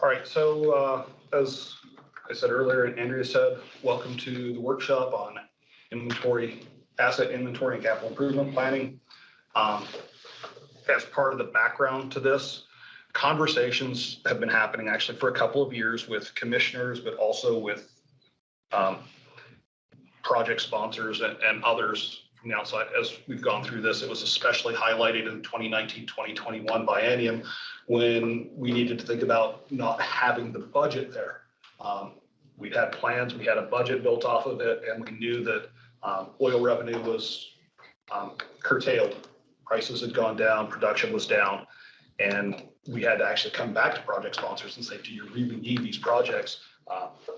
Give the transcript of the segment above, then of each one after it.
All right, so as I said earlier, and Andrea said, welcome to the workshop on asset inventory and capital improvement planning. As part of the background to this, conversations have been happening actually for a couple of years with commissioners, but also with project sponsors and others from the outside. As we've gone through this, it was especially highlighted in 2019-2021 biennium when we needed to think about not having the budget there. We'd had plans, we had a budget built off of it, and we knew that oil revenue was curtailed. Prices had gone down, production was down, and we had to actually come back to project sponsors and say, do you really need these projects?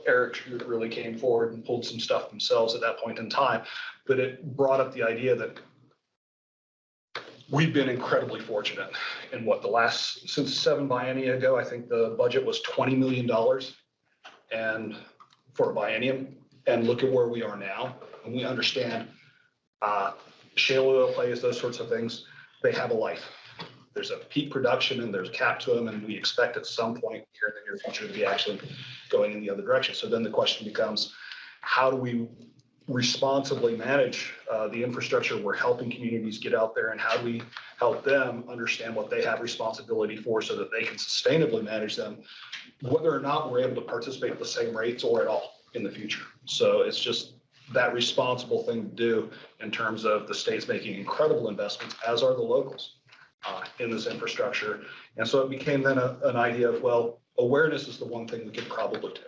Eric really came forward and pulled some stuff themselves at that point in time, but it brought up the idea that we've been incredibly fortunate in since 7 biennia ago, I think the budget was $20 million and for a biennium, and look at where we are now. And we understand shale oil plays, those sorts of things, they have a life. There's a peak production and there's a cap to them, and we expect at some point here in the near future to be actually going in the other direction. So then the question becomes, how do we responsibly manage the infrastructure we're helping communities get out there, and how do we help them understand what they have responsibility for so that they can sustainably manage them, whether or not we're able to participate at the same rates or at all in the future. So it's just that responsible thing to do in terms of the state's making incredible investments, as are the locals in this infrastructure. And so it became then an idea of, well, awareness is the one thing we could probably do.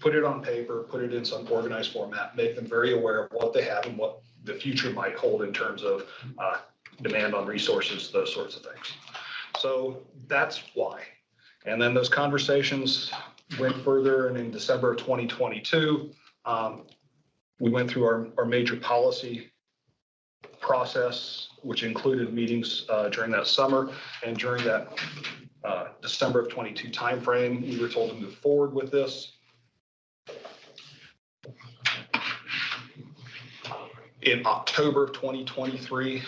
Put it on paper, put it in some organized format, make them very aware of what they have and what the future might hold in terms of demand on resources, those sorts of things. So that's why. And then those conversations went further, and in December of 2022, we went through our major policy process, which included meetings during that summer, and during that December of 22 timeframe, we were told to move forward with this. In October of 2023,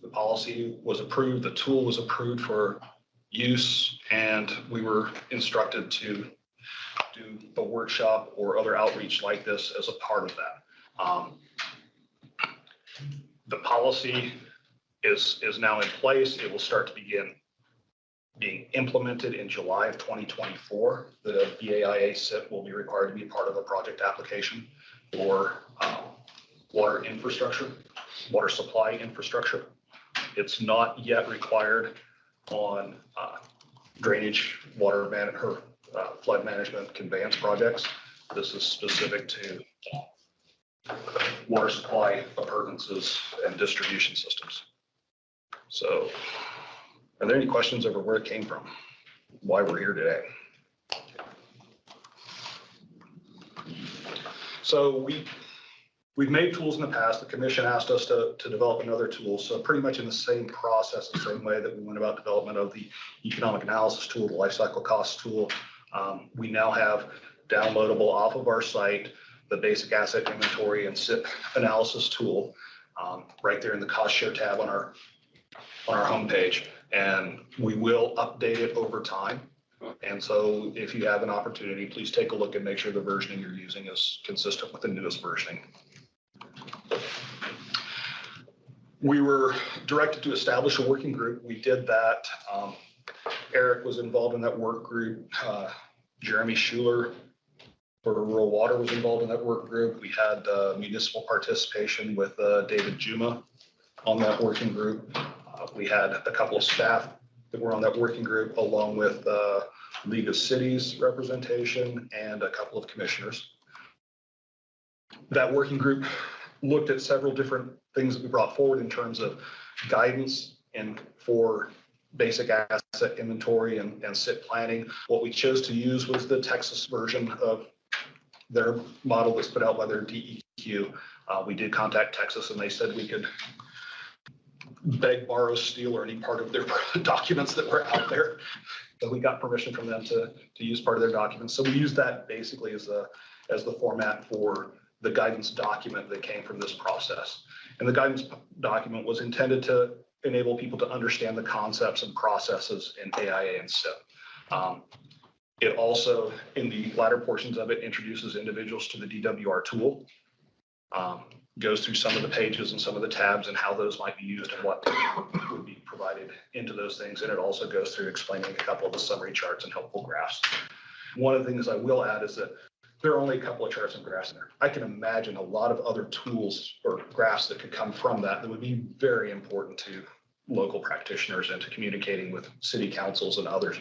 the policy was approved, the tool was approved for use, and we were instructed to do a workshop or other outreach like this as a part of that. The policy is now in place. It will start to begin being implemented in July of 2024. The BAIA CIP will be required to be part of a project application for water infrastructure, water supply infrastructure. It's not yet required on drainage, water management, flood management conveyance projects. This is specific to water supply appurtenances and distribution systems. So, are there any questions over where it came from? Why we're here today? So we've made tools in the past. The commission asked us to develop another tool. So pretty much in the same process, the same way that we went about development of the economic analysis tool, the life cycle cost tool. We now have downloadable off of our site the basic asset inventory and CIP analysis tool right there in the cost share tab on our homepage, and we will update it over time. And so if you have an opportunity, please take a look and make sure the versioning you're using is consistent with the newest versioning. We were directed to establish a working group. We did that. Eric was involved in that work group. Jeremy Schuler for rural water was involved in that work group. We had municipal participation with David Juma on that working group. We had a couple of staff that were on that working group, along with League of Cities representation and a couple of commissioners. That working group looked at several different things that we brought forward in terms of guidance and for basic asset inventory and CIP planning. What we chose to use was the Texas version of their model that's put out by their DEQ. We did contact Texas, and they said we could beg, borrow, steal, or any part of their documents that were out there. So we got permission from them to use part of their documents. So we used that basically as the format for the guidance document that came from this process. And the guidance document was intended to enable people to understand the concepts and processes in AIA and CIP. It also, in the latter portions of it, introduces individuals to the DWR tool. Goes through some of the pages and some of the tabs and how those might be used and what would be provided into those things. And it also goes through explaining a couple of the summary charts and helpful graphs. One of the things I will add is that there are only a couple of charts and graphs in there. I can imagine a lot of other tools or graphs that could come from that would be very important to local practitioners and to communicating with city councils and others.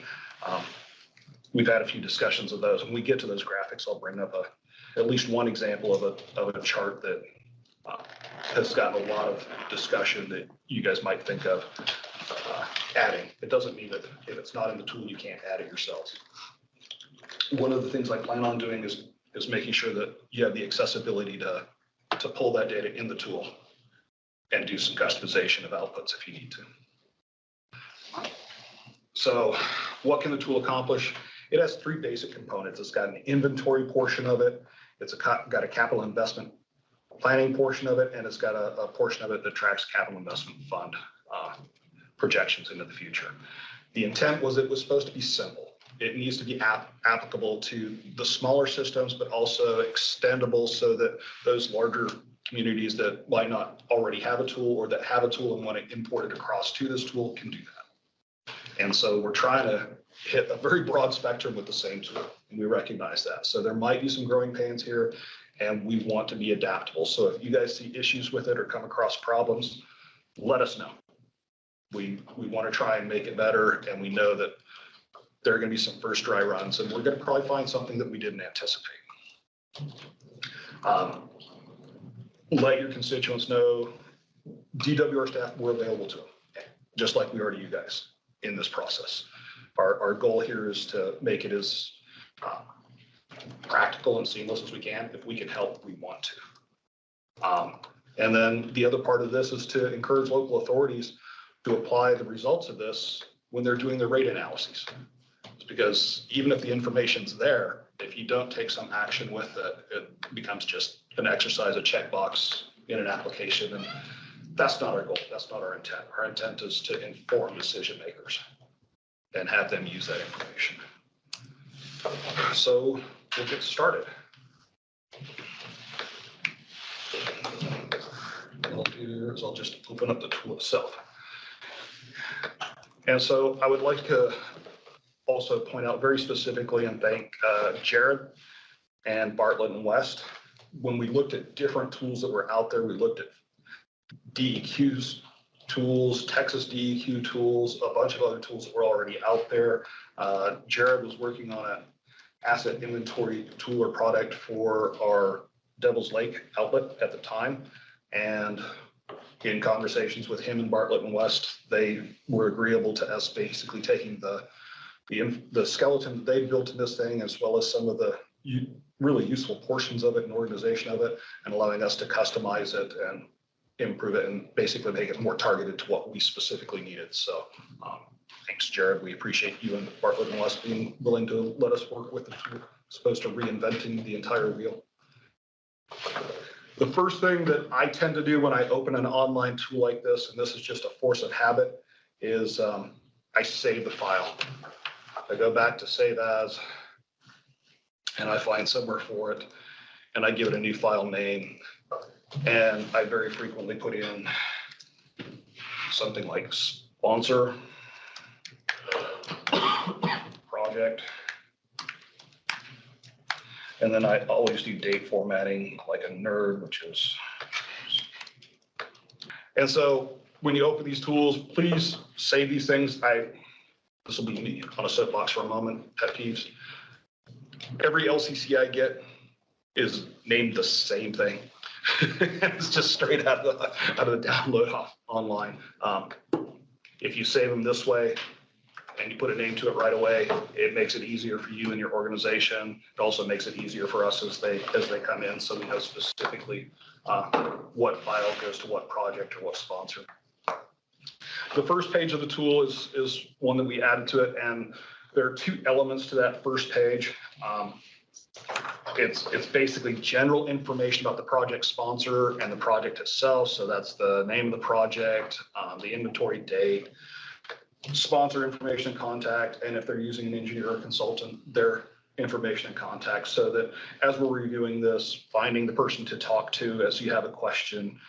We've had a few discussions of those. When we get to those graphics, I'll bring up at least one example of a chart that has gotten a lot of discussion that you guys might think of adding. It doesn't mean that if it's not in the tool, you can't add it yourselves. One of the things I plan on doing is making sure that you have the accessibility to pull that data in the tool and do some customization of outputs if you need to. So what can the tool accomplish? It has three basic components. It's got an inventory portion of it. It's got a capital investment planning portion of it, and it's got a portion of it that tracks capital investment fund projections into the future. The intent was it was supposed to be simple. It needs to be applicable to the smaller systems, but also extendable so that those larger communities that might not already have a tool or that have a tool and want to import it across to this tool can do that. And so we're trying to hit a very broad spectrum with the same tool, and we recognize that. So there might be some growing pains here, and we want to be adaptable. So if you guys see issues with it or come across problems, let us know. We want to try and make it better, and we know that there are going to be some first dry runs, and we're going to probably find something that we didn't anticipate. Let your constituents know DWR staff, we're available to them, just like we are to you guys in this process. Our goal here is to make it as practical and seamless as we can. If we can help, we want to. And then the other part of this is to encourage local authorities to apply the results of this when they're doing their rate analyses. It's because even if the information's there, if you don't take some action with it, it becomes just an exercise, a checkbox in an application. And that's not our goal. That's not our intent. Our intent is to inform decision makers and have them use that information. So we'll get started. What I'll do is I'll just open up the tool itself. And so I would like to also point out very specifically and thank Jared and Bartlett and West. When we looked at different tools that were out there, we looked at DEQ's tools, Texas DEQ tools, a bunch of other tools that were already out there. Jared was working on an asset inventory tool or product for our Devil's Lake outlet at the time. And in conversations with him and Bartlett and West, they were agreeable to us basically taking the skeleton that they built in this thing, as well as some of the really useful portions of it and organization of it, and allowing us to customize it and improve it and basically make it more targeted to what we specifically needed. So thanks, Jared. We appreciate you and Bartlett and West being willing to let us work with the tool, as opposed to reinventing the entire wheel. The first thing that I tend to do when I open an online tool like this, and this is just a force of habit, is I save the file. I go back to save as, and I find somewhere for it, and I give it a new file name. And I very frequently put in something like sponsor, project, and then I always do date formatting like a nerd, which is. And so when you open these tools, please save these things. This will be me on a soapbox for a moment, pet peeves. Every LCC I get is named the same thing. It's just straight out of the download online. If you save them this way and you put a name to it right away, it makes it easier for you and your organization. It also makes it easier for us as they come in, so we know specifically what file goes to what project or what sponsor. The first page of the tool is one that we added to it, and there are two elements to that first page. It's basically general information about the project sponsor and the project itself. So that's the name of the project, the inventory date, sponsor information and contact, and if they're using an engineer or consultant, their information and contact, so that as we're reviewing this, finding the person to talk to as you have a question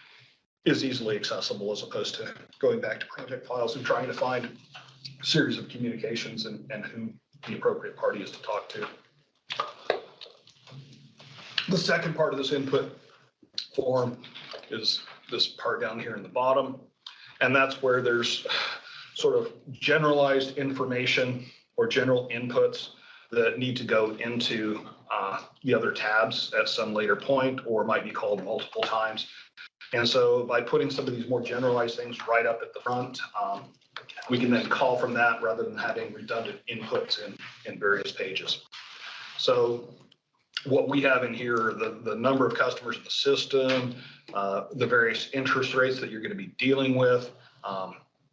is easily accessible, as opposed to going back to project files and trying to find a series of communications and who the appropriate party is to talk to. The second part of this input form is this part down here in the bottom. And that's where there's sort of generalized information or general inputs that need to go into the other tabs at some later point, or might be called multiple times. And so by putting some of these more generalized things right up at the front, we can then call from that rather than having redundant inputs in various pages. So what we have in here, the number of customers in the system, the various interest rates that you're going to be dealing with,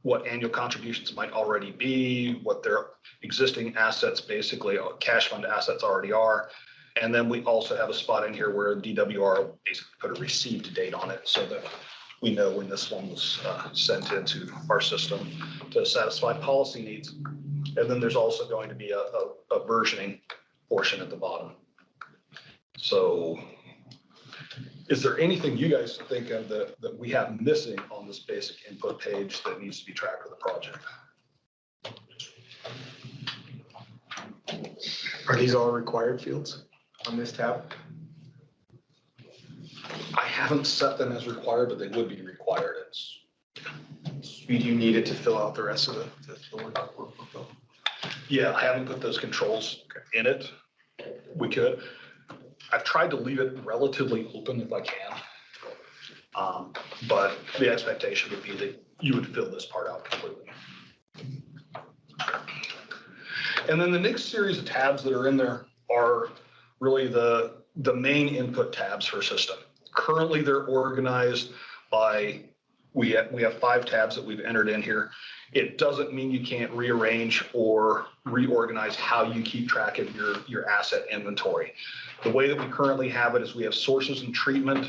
what annual contributions might already be, what their existing assets, basically cash fund assets already are. And then we also have a spot in here where DWR basically put a received date on it so that we know when this one was sent into our system to satisfy policy needs. And then there's also going to be a versioning portion at the bottom. So is there anything you guys think of that we have missing on this basic input page that needs to be tracked with the project? Are these all required fields on this tab? I haven't set them as required, but they would be required. Do you need it to fill out the rest of the work? Yeah, I haven't put those controls in it. We could. I've tried to leave it relatively open if I can. But the expectation would be that you would fill this part out completely. And then the next series of tabs that are in there are really the main input tabs for a system. Currently, they're organized by, we have 5 tabs that we've entered in here. It doesn't mean you can't rearrange or reorganize how you keep track of your asset inventory. The way that we currently have it is we have sources and treatment,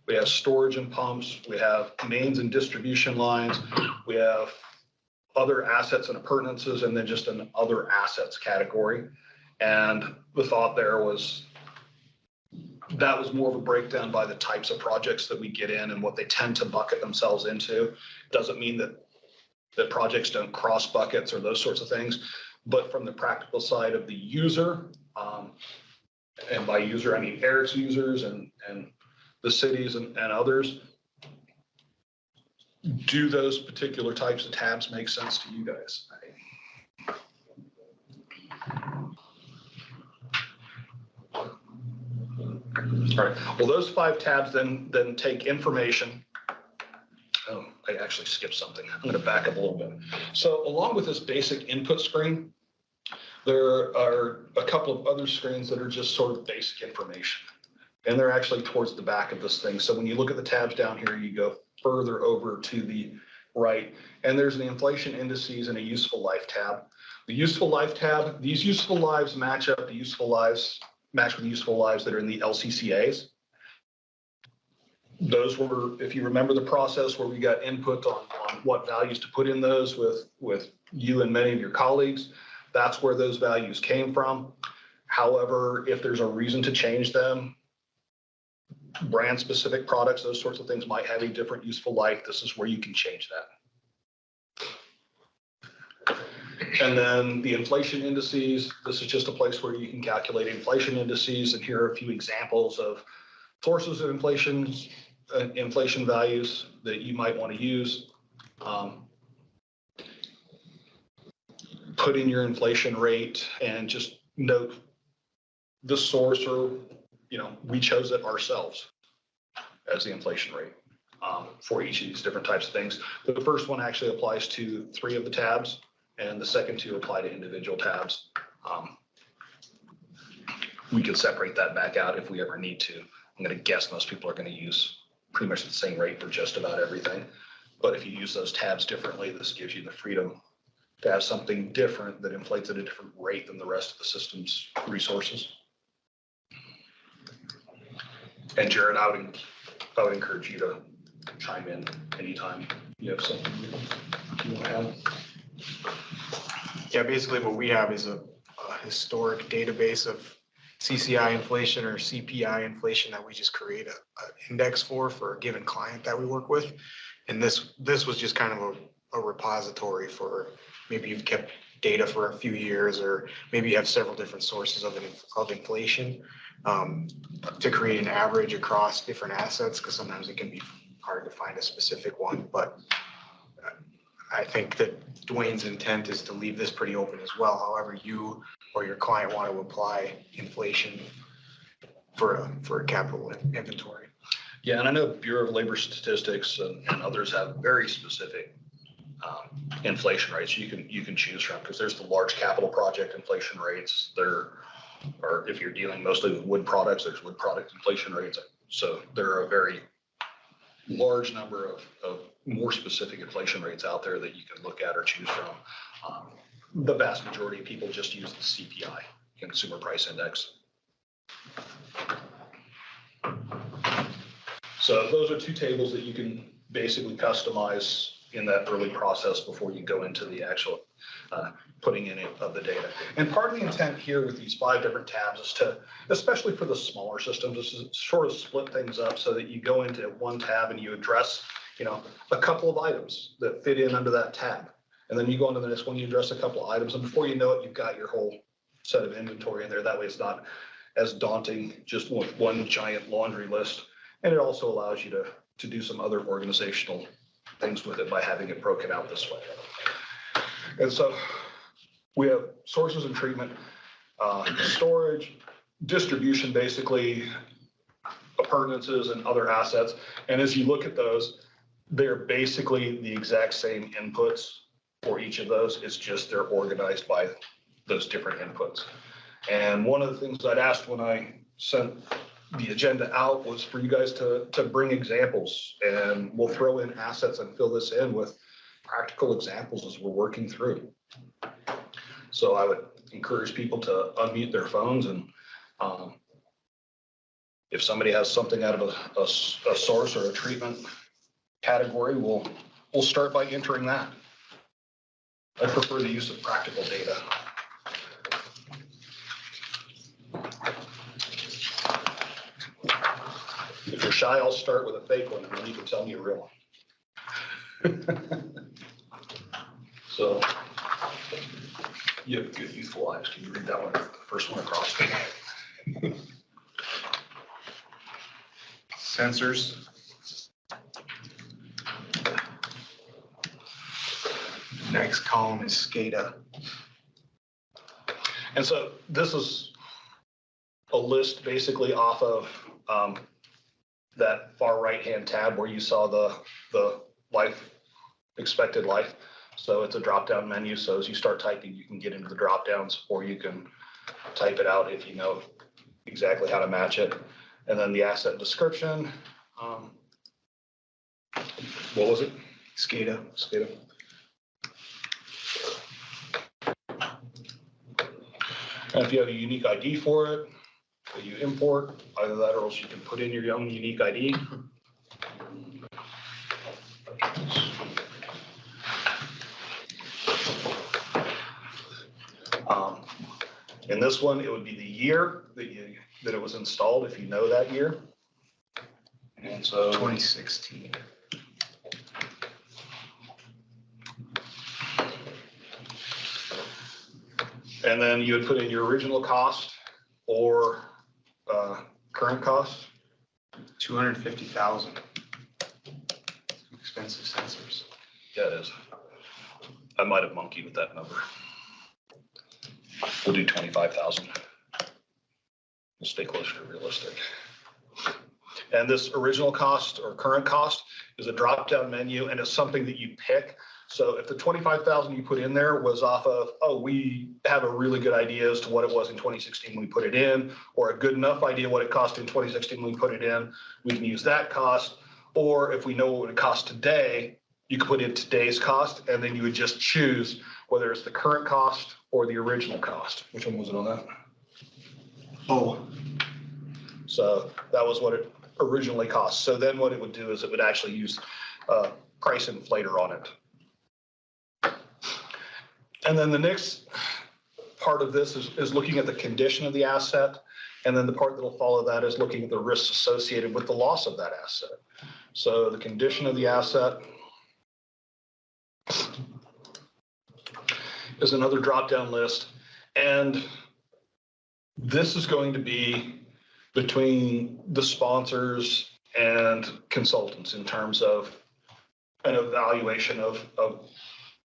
we have storage and pumps, we have mains and distribution lines, we have other assets and appurtenances, and then just an other assets category. And the thought there was that was more of a breakdown by the types of projects that we get in and what they tend to bucket themselves into. Doesn't mean that projects don't cross buckets or those sorts of things, but from the practical side of the user, and by user, I mean Eric's users and the cities and others, do those particular types of tabs make sense to you guys? All right, well, those 5 tabs then take information. Oh, I actually skipped something. I'm going to back up a little bit. So along with this basic input screen, there are a couple of other screens that are just sort of basic information. And they're actually towards the back of this thing. So when you look at the tabs down here, you go further over to the right, and there's an inflation indices and a useful life tab. The useful life tab, these useful lives match up, the useful lives match with the useful lives that are in the LCCAs. Those were, if you remember the process where we got input on what values to put in those with you and many of your colleagues, that's where those values came from. However, if there's a reason to change them, brand specific products, those sorts of things might have a different useful life. This is where you can change that. And then the inflation indices, this is just a place where you can calculate inflation indices. And here are a few examples of sources of inflation values that you might want to use. Put in your inflation rate and just note the source, or, we chose it ourselves as the inflation rate for each of these different types of things. The first one actually applies to 3 of the tabs, and the second 2 apply to individual tabs. We could separate that back out if we ever need to. I'm going to guess most people are going to use pretty much the same rate for just about everything. But if you use those tabs differently, this gives you the freedom to have something different that inflates at a different rate than the rest of the system's resources. And Jared, I would encourage you to chime in anytime you have something you want to add. Yeah, basically what we have is a historic database of CCI inflation or CPI inflation that we just create a index for a given client that we work with. And this was just kind of a repository for, maybe you've kept data for a few years, or maybe you have several different sources of inflation, to create an average across different assets, because sometimes it can be hard to find a specific one. But I think that Dwayne's intent is to leave this pretty open as well. However you or your client want to apply inflation for a capital inventory. Yeah, and I know Bureau of Labor Statistics and others have very specific inflation rates you can choose from, because there's the large capital project inflation rates. There are, if you're dealing mostly with wood products, there's wood product inflation rates. So there are a very large number of more specific inflation rates out there that you can look at or choose from. The vast majority of people just use the CPI, Consumer Price Index. So those are two tables that you can basically customize in that early process before you go into the actual putting in of the data. And part of the intent here with these 5 different tabs is to, especially for the smaller systems, is to sort of split things up so that you go into one tab and you address, a couple of items that fit in under that tab. And then you go into the next one, you address a couple of items, and before you know it, you've got your whole set of inventory in there. That way it's not as daunting, just one giant laundry list. And it also allows you to do some other organizational things with it by having it broken out this way. And so we have sources and treatment, storage, distribution, basically appurtenances and other assets. And as you look at those, they're basically the exact same inputs for each of those. It's just they're organized by those different inputs. And one of the things I'd asked when I sent the agenda out was for you guys to bring examples, and we'll throw in assets and fill this in with practical examples as we're working through. So I would encourage people to unmute their phones, and if somebody has something out of a source or a treatment category, we'll start by entering that. I prefer the use of practical data. If you're shy, I'll start with a fake one, and then you can tell me a real one. So, you have good youthful eyes. Can you read that one? First one across. Sensors. Next column is SCADA. And so this is a list basically off of that far right-hand tab where you saw the expected life. So it's a drop-down menu. So as you start typing, you can get into the drop-downs, or you can type it out if you know exactly how to match it. And then the asset description. What was it? SCADA. And if you have a unique ID for it, that you import, either that or else you can put in your own unique ID. In this one, it would be the year that it was installed, if you know that year. And so 2016. And then you would put in your original cost or current cost. 250,000. Expensive sensors. Yeah, it is. I might have monkeyed with that number. We'll do 25,000. We'll stay closer to realistic. And this original cost or current cost is a drop-down menu, and it's something that you pick. So if the 25,000 you put in there was off of, we have a really good idea as to what it was in 2016 when we put it in, or a good enough idea what it cost in 2016 when we put it in, we can use that cost. Or if we know what it costs today, you can put in today's cost, and then you would just choose whether it's the current cost or the original cost. Which one was it on that? Oh. So that was what it originally cost. So then what it would do is it would actually use price inflator on it. And then the next part of this is looking at the condition of the asset. And then the part that'll follow that is looking at the risks associated with the loss of that asset. So the condition of the asset is another drop-down list. And this is going to be between the sponsors and consultants in terms of an evaluation of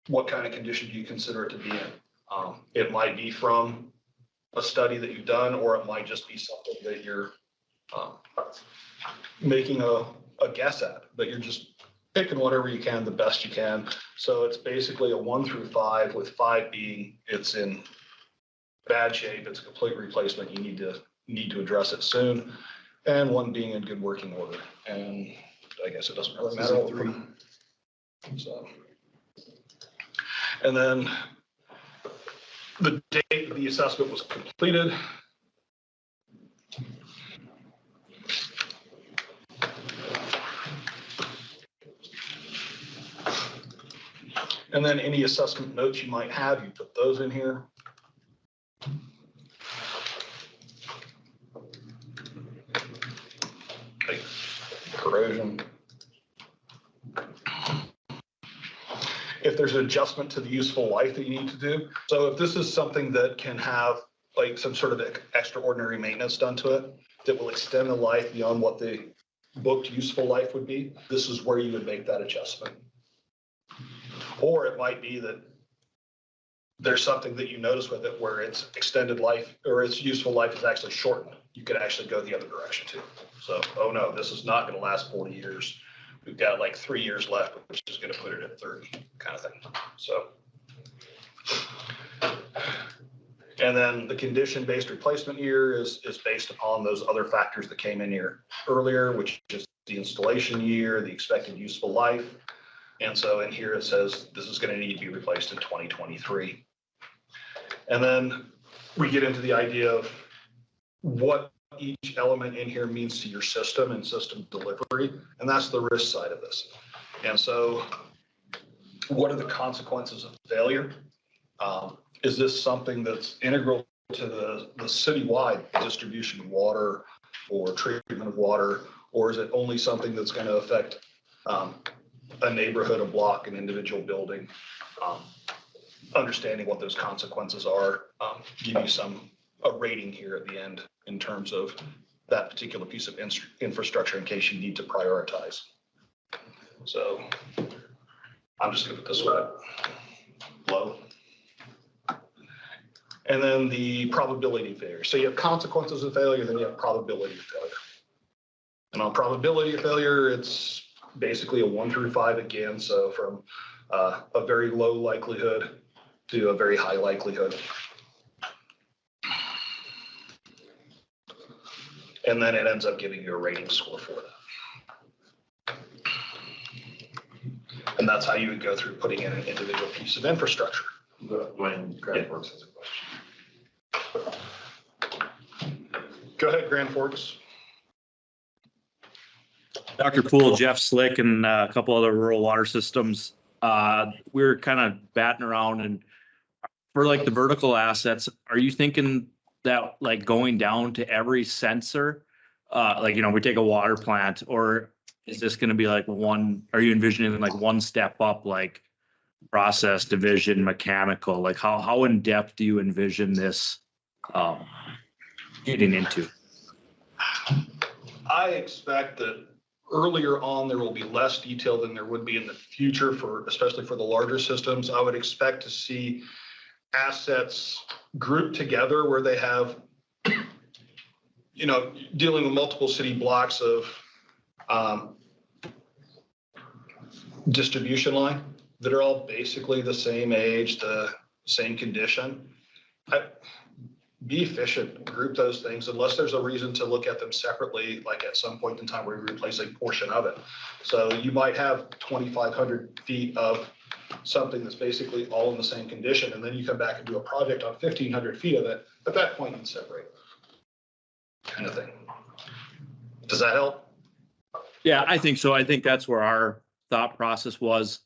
what kind of condition do you consider it to be in. It might be from a study that you've done, or it might just be something that you're making a guess at, but you're just picking whatever you can, the best you can. So it's basically a 1 through 5, with 5 being it's in bad shape, it's a complete replacement, you need to address it soon, and 1 being in good working order. And I guess it doesn't really matter. 3. So, and then the date the assessment was completed. And then any assessment notes you might have, you put those in here. Like corrosion. If there's an adjustment to the useful life that you need to do. So if this is something that can have like some sort of extraordinary maintenance done to it that will extend the life beyond what the booked useful life would be, this is where you would make that adjustment. Or it might be that there's something that you notice with it where its extended life or its useful life is actually shortened. You could actually go the other direction too. So, oh no, this is not going to last 40 years. We've got like 3 years left, which is going to put it at 30 kind of thing. So, and then the condition-based replacement year is based upon those other factors that came in here earlier, which is the installation year, the expected useful life. And so in here it says this is going to need to be replaced in 2023. And then we get into the idea of what each element in here means to your system and system delivery. And that's the risk side of this. And so what are the consequences of failure? Is this something that's integral to the citywide distribution of water or treatment of water? Or is it only something that's going to affect a neighborhood, a block, an individual building? Understanding what those consequences are, give you a rating here at the end in terms of that particular piece of infrastructure in case you need to prioritize. So I'm just gonna put this one low. And then the probability of failure. So you have consequences of failure, then you have probability of failure. And on probability of failure, it's basically a 1 through 5 again. So from a very low likelihood to a very high likelihood. And then it ends up giving you a rating score for that. And that's how you would go through putting in an individual piece of infrastructure. When Grand Forks has a question. Go ahead, Grand Forks. Dr. Poole, Jeff Slick, and a couple other rural water systems. We were kind of batting around, and for like the vertical assets, are you thinking that like going down to every sensor, like, you know, we take a water plant, or is this going to be like one, are you envisioning like one step up, like process, division, mechanical? Like how in depth do you envision this getting into? I expect that earlier on, there will be less detail than there would be in the future especially for the larger systems. I would expect to see assets grouped together where they have, you know, dealing with multiple city blocks of distribution line that are all basically the same age, the same condition. Be efficient, group those things unless there's a reason to look at them separately, like at some point in time where you replace a portion of it. So you might have 2,500 feet of something that's basically all in the same condition, and then you come back and do a project on 1,500 feet of it. At that point, you can separate kind of thing. Does that help? Yeah, I think so. I think that's where our thought process was.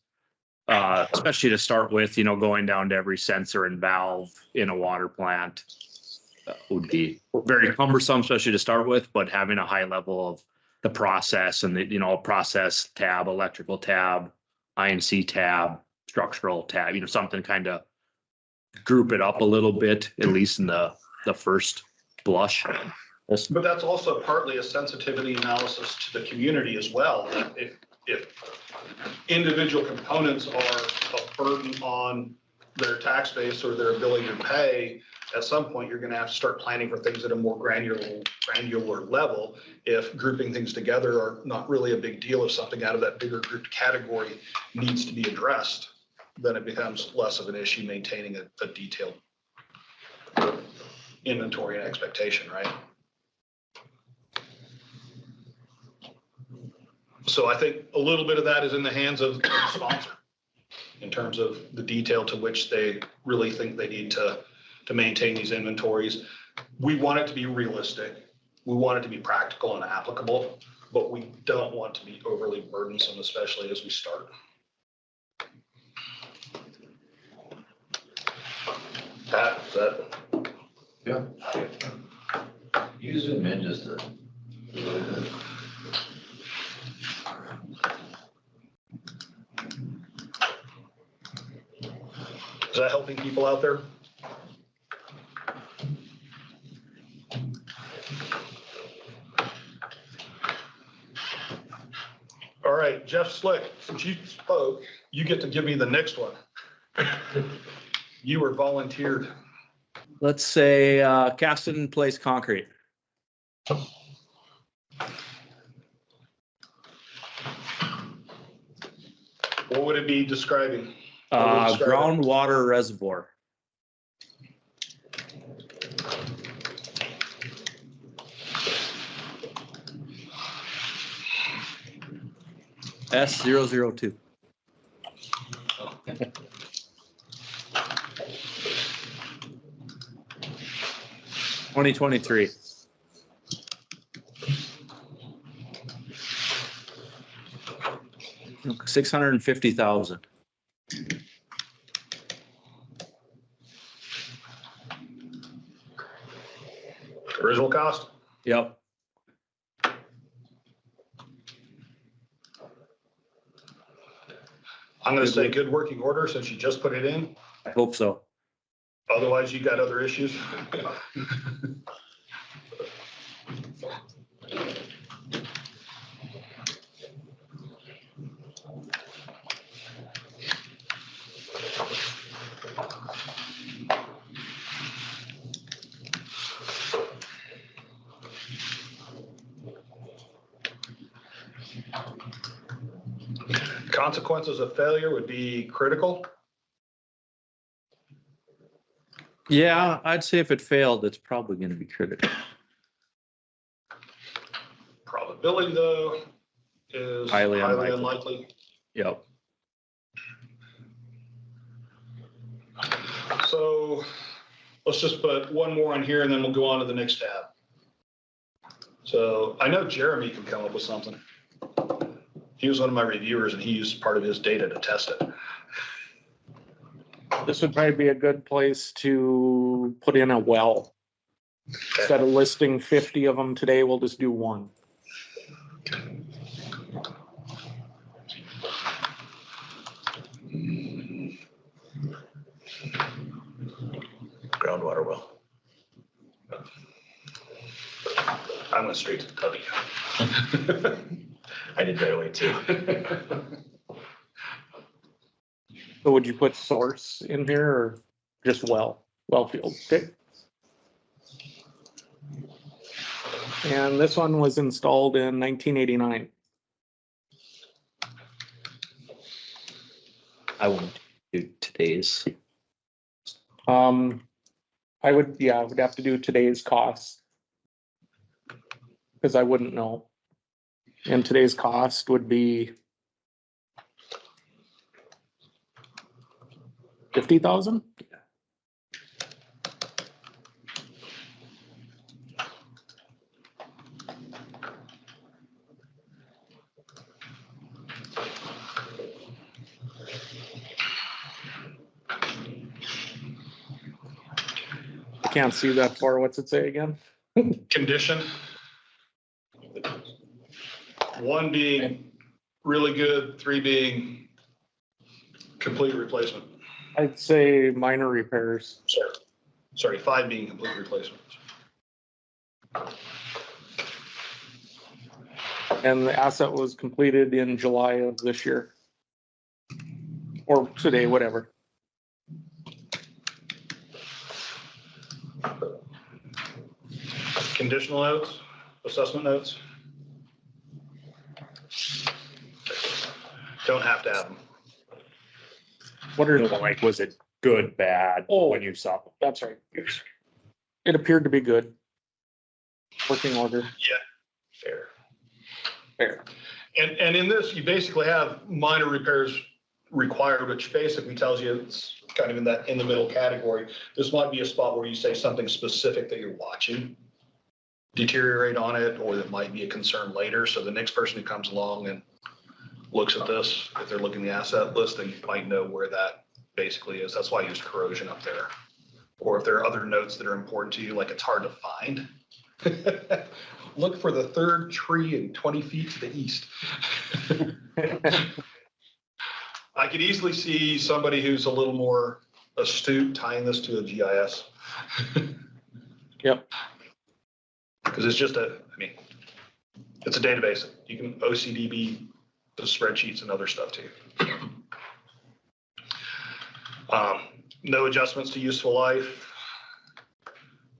especially to start with, you know, going down to every sensor and valve in a water plant would be very cumbersome, especially to start with, but having a high level of the process and the, you know, process tab, electrical tab, INC tab, structural tab, you know, something kind of group it up a little bit, at least in the first blush. But that's also partly a sensitivity analysis to the community as well. That if individual components are a burden on their tax base or their ability to pay, at some point, you're gonna have to start planning for things at a more granular level. If grouping things together are not really a big deal, if something out of that bigger grouped category needs to be addressed, then it becomes less of an issue maintaining a detailed inventory and expectation, right? So I think a little bit of that is in the hands of the sponsor in terms of the detail to which they really think they need to maintain these inventories. We want it to be realistic. We want it to be practical and applicable, but we don't want to be overly burdensome, especially as we start. Pat, is that? Yeah. You zoom in just a little bit. Is that helping people out there? All right, Jeff Slick, since you spoke, you get to give me the next one. You were volunteered. Let's say cast in place concrete. What would it be describing? Describe it. Groundwater reservoir. S002. 2023. $650,000. Original cost? Yep. I'm gonna say good working order since you just put it in. I hope so. Otherwise, you got other issues. Consequences of failure would be critical. Yeah, I'd say if it failed, it's probably going to be critical. Probability, though, is Highly highly unlikely. unlikely. Yep. So let's just put one more on here and then we'll go on to the next tab. So I know Jeremy can come up with something. He was one of my reviewers and he used part of his data to test it. This would probably be a good place to put in a well. Instead of listing 50 of them today, we'll just do one. Groundwater well. I went straight to the W. I did right away too. So would you put source in here or just well field? Okay. And this one was installed in 1989. I wouldn't do today's. I would have to do today's cost. Because I wouldn't know. And today's cost would be 50,000? Can't see that far. What's it say again? Condition. 1 being really good, 3 being complete replacement. I'd say minor repairs. Sorry, 5 being complete replacement. And the asset was completed in July of this year. Or today, whatever. Conditional notes, assessment notes. Don't have to have them. What are, Like, was it good, bad, Oh. when you saw them? that's right. It appeared to be good. Working order. Fair. Fair. And in this, you basically have minor repairs required, which basically tells you it's kind of in the middle category. This might be a spot where you say something specific that you're watching deteriorate on it, or that might be a concern later. So the next person who comes along and looks at this, if they're looking at the asset list, they might know where that basically is. That's why I used corrosion up there. Or if there are other notes that are important to you, like it's hard to find. Look for the third tree in 20 feet to the east. I could easily see somebody who's a little more astute tying this to a GIS. Yep. Because it's just it's a database. You can OCDB the spreadsheets and other stuff too. No adjustments to useful life.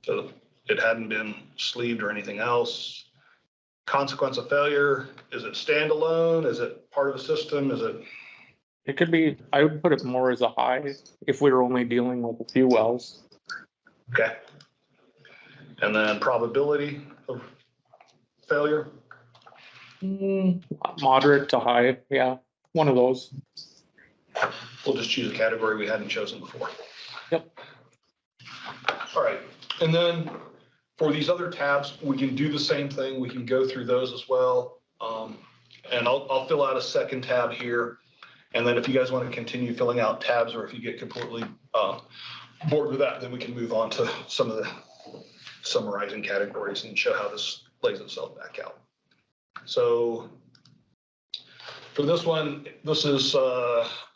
So it hadn't been sleeved or anything else. Consequence of failure, is it standalone? Is it part of a system? Is it? It could be, I would put it more as a high if we were only dealing with a few wells. Okay. And then probability of failure? Moderate to high, yeah, one of those. We'll just choose a category we hadn't chosen before. Yep. All right, and then for these other tabs, we can do the same thing. We can go through those as well. And I'll fill out a second tab here. And then if you guys want to continue filling out tabs, or if you get completely bored with that, then we can move on to some of the summarizing categories and show how this lays itself back out. So for this one, this is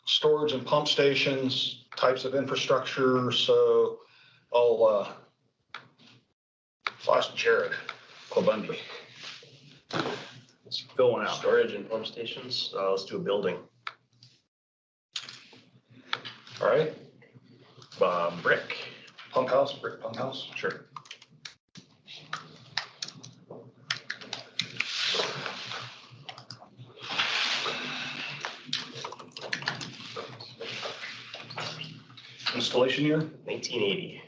storage and pump stations, types of infrastructure. So I'll ask Jared Klabundy. Let's fill one out. Storage and pump stations, let's do a building. All right, Brick. pump house, brick pump house. Sure. Installation year, 1980.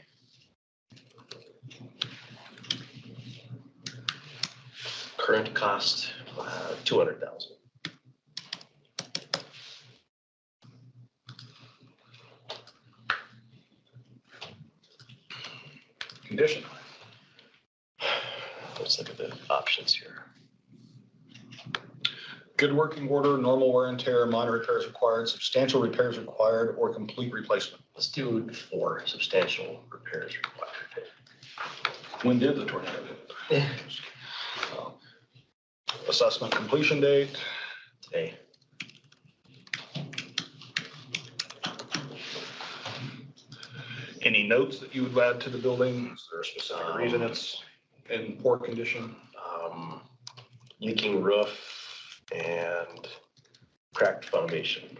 Current cost, 200,000. condition. Let's look at the options here. Good working order, normal wear and tear, minor repairs required, substantial repairs required, or complete replacement. Let's do 4 substantial repairs required. When did the tornado hit? Assessment completion date. Today. Any notes that you would add to the building? Is there a specific reason it's in poor condition? Leaking roof and cracked foundation.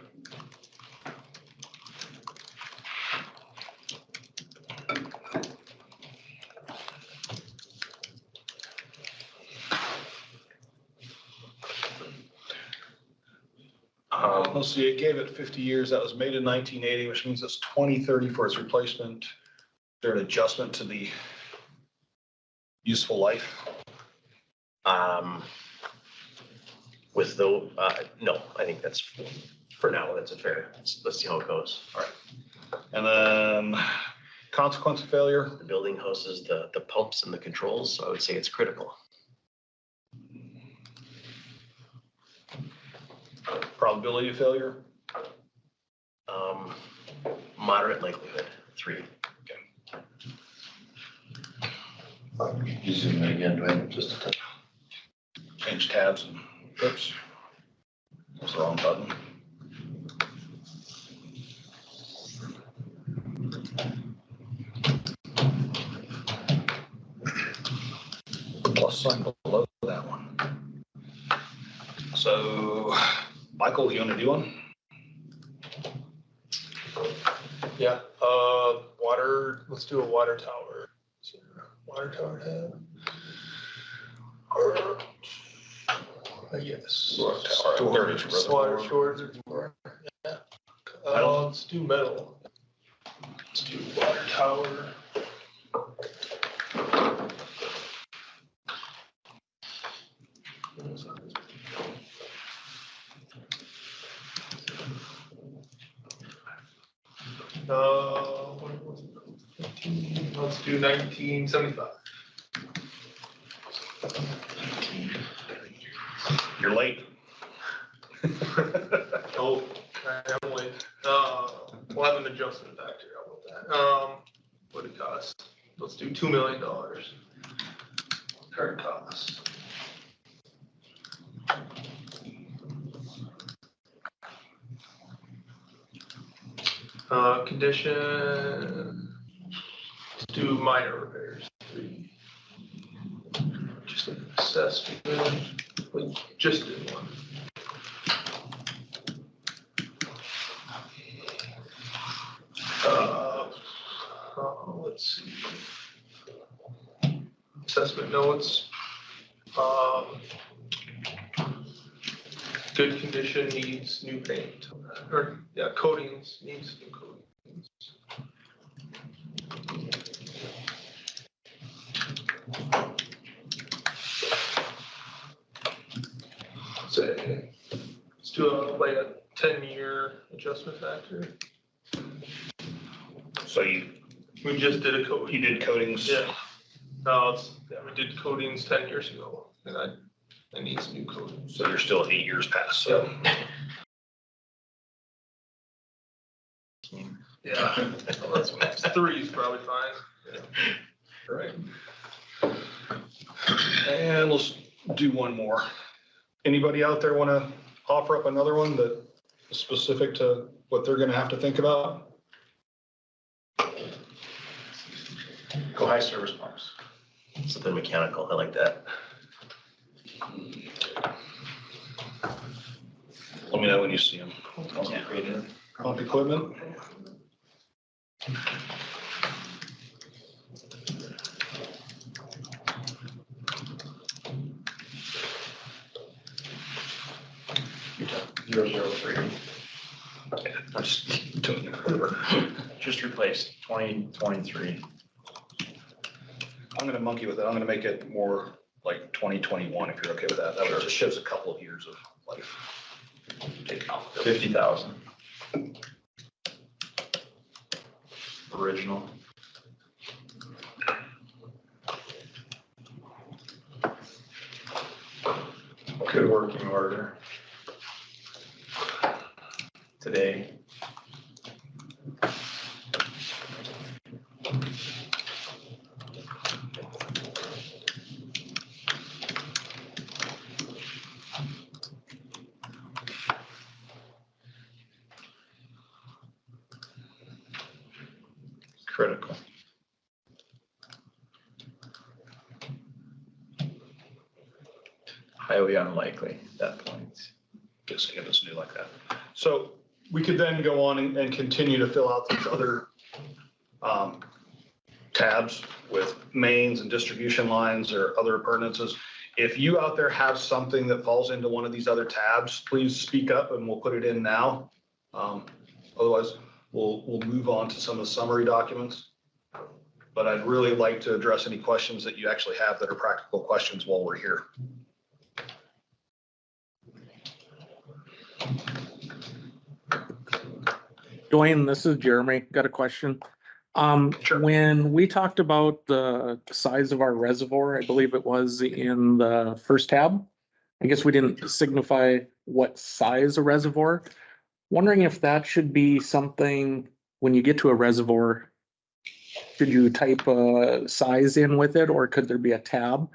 Let's see, it gave it 50 years. That was made in 1980, which means it's 2030 for its replacement. Is there an adjustment to the useful life? With the, no, I think that's, for now, that's a fair. Let's see how it goes. All right. And then consequence of failure. The building houses the pumps and the controls, so I would say it's critical. Probability of failure. Moderate likelihood, 3. You zoom in again, Dwayne, just a touch. Change tabs and, oops. That's the wrong button. Plus sign below that one. So, Michael, you want to do one? Yeah, water, let's do a water tower. So, water tower tab. Or, yes. Water tower, Storage, reservoir. water storage. Yeah. Metal. Let's do metal. Let's do water tower. What was it? Let's do 1975. You're late. Oh, I'm late. We'll have an adjustment factor. How about that? What it costs? Let's do $2 million. Current costs. Condition. Let's do minor repairs. 3. Just an assessment. We just did one. Let's see. Assessment notes. Good condition, needs new paint. Or, yeah, coatings, needs new coatings. Say, let's do like a 10-year adjustment factor. So We just did a coating. you did coatings? Yeah. We did coatings 10 years ago, and I need some new coatings. So you're still 8 years past, so. Yeah, well, that's 3 is probably fine. Yeah. Right. And let's do one more. Anybody out there want to offer up another one that is specific to what they're going to have to think about? Go high service pumps. Something mechanical, I like that. Let me know when you see them. Creative. Pump equipment. Zero, zero, three. I'm just doing it. Just replaced 2023. I'm going to monkey with it. I'm going to make it more like 2021, if you're okay with that. That just shows a couple of years of life. Taking off. 50,000. Original. Good working order. Today. Critical. Highly unlikely at that point. Just if it's new like that. So we could then go on and continue to fill out these other tabs with mains and distribution lines or other appurtenances. If you out there have something that falls into one of these other tabs, please speak up and we'll put it in now. Otherwise, we'll move on to some of the summary documents. But I'd really like to address any questions that you actually have that are practical questions while we're here. Dwayne, this is Jeremy. Got a question. Sure. When we talked about the size of our reservoir, I believe it was in the first tab. I guess we didn't signify what size a reservoir. Wondering if that should be something when you get to a reservoir, should you type a size in with it, or could there be a tab?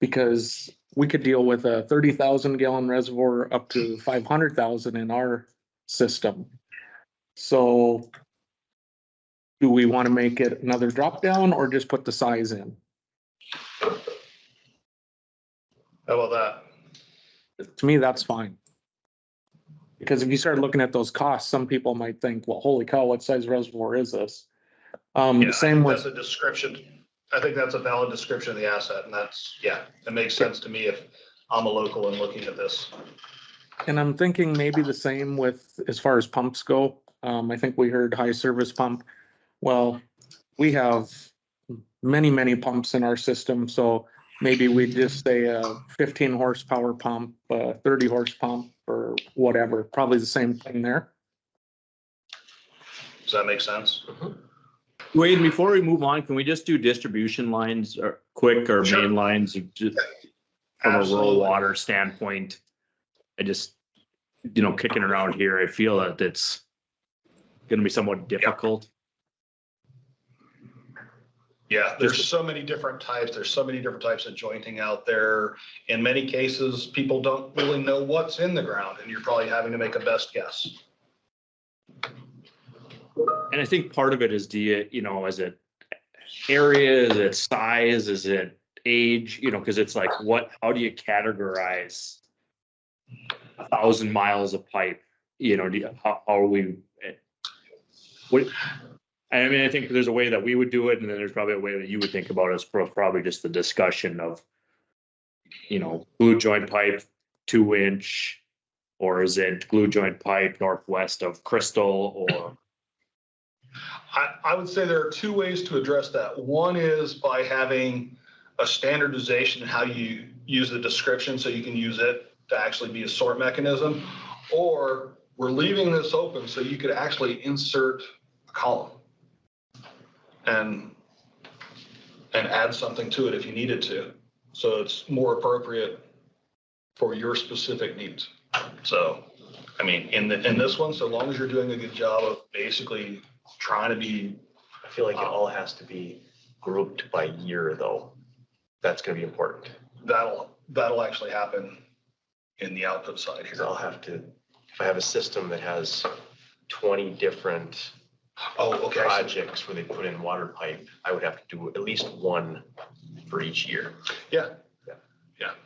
Because we could deal with a 30,000 gallon reservoir up to 500,000 in our system. So do we want to make it another drop down or just put the size in? How about that? To me, that's fine. Because if you start looking at those costs, some people might think, well, holy cow, what size reservoir is this? Yeah, Same that's with, a description. I think that's a valid description of the asset, and that's, yeah, it makes sense to me if I'm a local and looking at this. and I'm thinking maybe the same with, as far as pumps go. I think we heard high service pump. Well, we have many, many pumps in our system, so maybe we just say a 15 horsepower pump, 30 horse pump, or whatever, probably the same thing there. Does that make sense? Wade, before we move on, can we just do distribution lines or quick or Sure. main lines just from a rural Absolutely. water standpoint? I just, kicking around here, I feel that it's gonna be somewhat difficult. Yeah, there's so many different types. There's so many different types of jointing out there. In many cases, people don't really know what's in the ground, and you're probably having to make a best guess. And I think part of it is, is it area, is it size, is it age, because it's like, how do you categorize 1,000 miles of pipe? How are we, I think there's a way that we would do it, and then there's probably a way that you would think about it. It's probably just the discussion of, glue joint pipe 2-inch, or is it glue joint pipe northwest of Crystal, or? I would say there are two ways to address that. One is by having a standardization in how you use the description, so you can use it to actually be a sort mechanism, or we're leaving this open so you could actually insert a column and add something to it if you needed to. So it's more appropriate for your specific needs. So, I mean, in this one, so long as you're doing a good job of basically trying to be. I feel like it all has to be grouped by year, though. That's gonna be important. That'll actually happen in the output side Because here. I'll have to, if I have a system that has 20 different Oh, okay. projects where they put in water pipe, I would have to do at least one for each year. Yeah.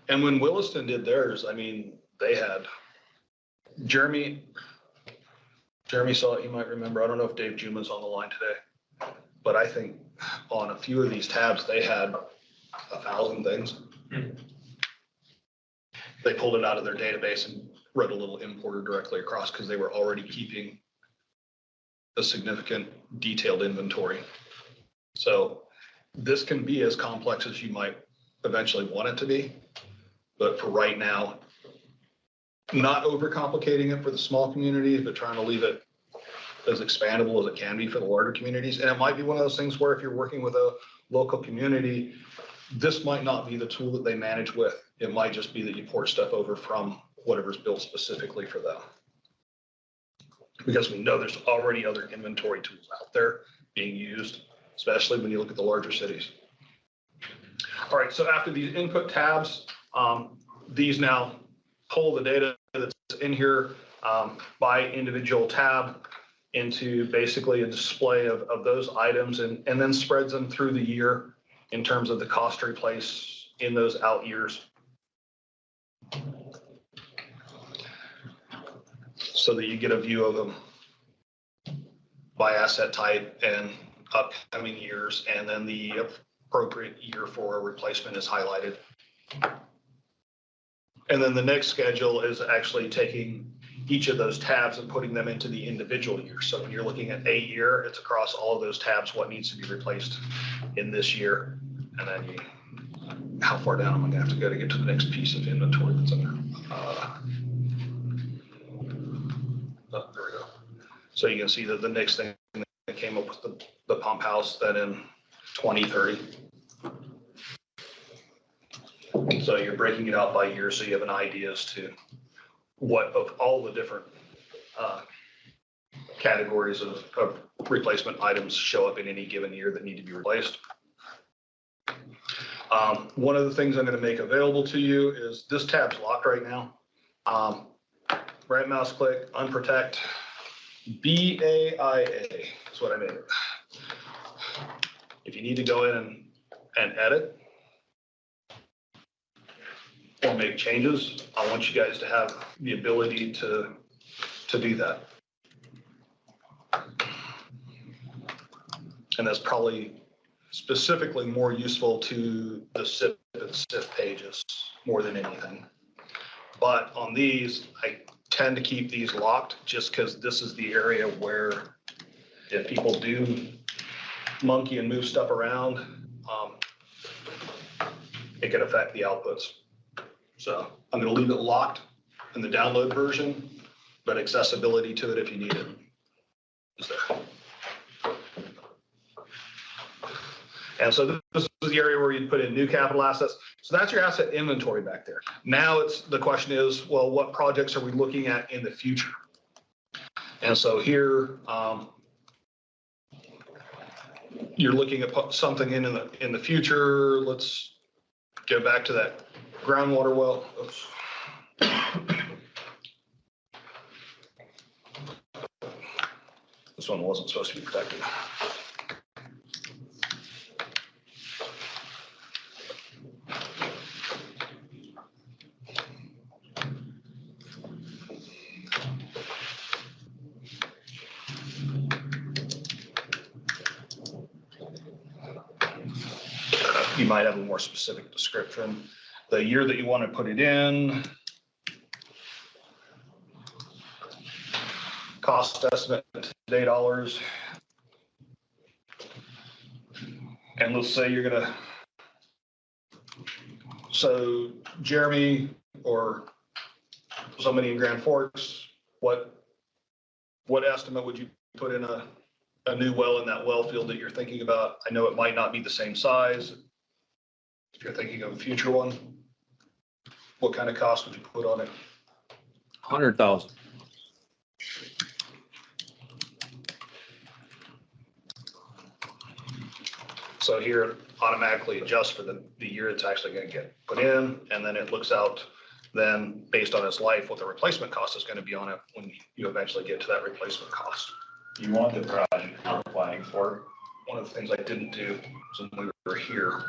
And when Williston did theirs, I mean, they had Jeremy saw it, you might remember. I don't know if Dave Juman's on the line today, but I think on a few of these tabs, they had 1,000 things. They pulled it out of their database and wrote a little importer directly across because they were already keeping a significant detailed inventory. So this can be as complex as you might eventually want it to be, but for right now, not overcomplicating it for the small communities, but trying to leave it as expandable as it can be for the larger communities. And it might be one of those things where if you're working with a local community, this might not be the tool that they manage with. It might just be that you port stuff over from whatever's built specifically for them. Because we know there's already other inventory tools out there being used, especially when you look at the larger cities. All right, so after these input tabs, these now pull the data that's in here by individual tab into basically a display of those items and then spreads them through the year in terms of the cost to replace in those out years. So that you get a view of them by asset type and upcoming years, and then the appropriate year for a replacement is highlighted. And then the next schedule is actually taking each of those tabs and putting them into the individual year. So when you're looking at a year, it's across all of those tabs, what needs to be replaced in this year. And then how far down am I gonna have to go to get to the next piece of inventory that's in there? Oh, there we go. So you can see that the next thing that came up with the pump house then in 2030. So you're breaking it out by year, so you have an idea as to what of all the different categories of replacement items show up in any given year that need to be replaced. One of the things I'm going to make available to you is this tab's locked right now. Right mouse click, unprotect, BAIA is what I made it. If you need to go in and edit or make changes, I want you guys to have the ability to do that. And that's probably specifically more useful to the CIP and CIP pages more than anything. But on these, I tend to keep these locked just because this is the area where if people do monkey and move stuff around, it can affect the outputs. So I'm going to leave it locked in the download version, but accessibility to it if you need it is there. And so this is the area where you'd put in new capital assets. So that's your asset inventory back there. Now the question is, well, what projects are we looking at in the future? And so here, you're looking at something in the future. Let's go back to that groundwater well. Oops. This one wasn't supposed to be protected. You might have a more specific description. The year that you want to put it in. Cost estimate today dollars. And let's say you're gonna, so Jeremy or somebody in Grand Forks, what estimate would you put in a new well in that well field that you're thinking about? I know it might not be the same size. If you're thinking of a future one, what kind of cost would you put on it? 100,000. So here it automatically adjusts for the year it's actually going to get put in, and then it looks out then based on its life what the replacement cost is going to be on it when you eventually get to that replacement cost. You want the project you're applying for. One of the things I didn't do was when we were here,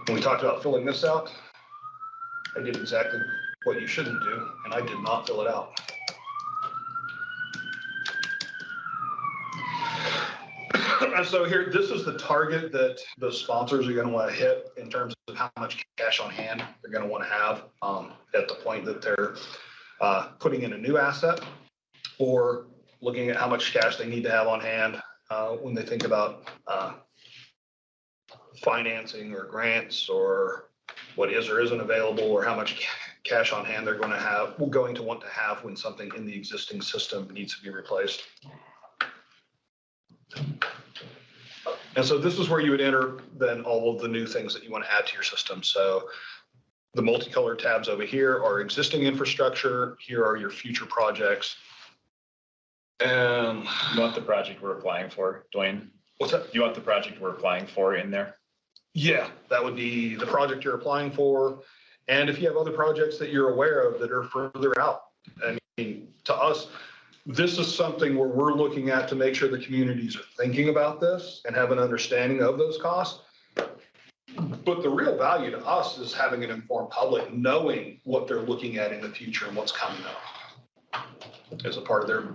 when we talked about filling this out, I did exactly what you shouldn't do, and I did not fill it out. And so here, this is the target that the sponsors are going to want to hit in terms of how much cash on hand they're going to want to have at the point that they're putting in a new asset, or looking at how much cash they need to have on hand when they think about financing or grants or what is or isn't available, or how much cash on hand they're going to want to have when something in the existing system needs to be replaced. And so this is where you would enter then all of the new things that you want to add to your system. So the multicolored tabs over here are existing infrastructure. Here are your future projects. And You want the project we're applying for, Dwayne? what's that? You want the project we're applying for in there? Yeah, that would be the project you're applying for. And if you have other projects that you're aware of that are further out, I mean, to us, this is something where we're looking at to make sure the communities are thinking about this and have an understanding of those costs. But the real value to us is having an informed public, knowing what they're looking at in the future and what's coming up as a part of their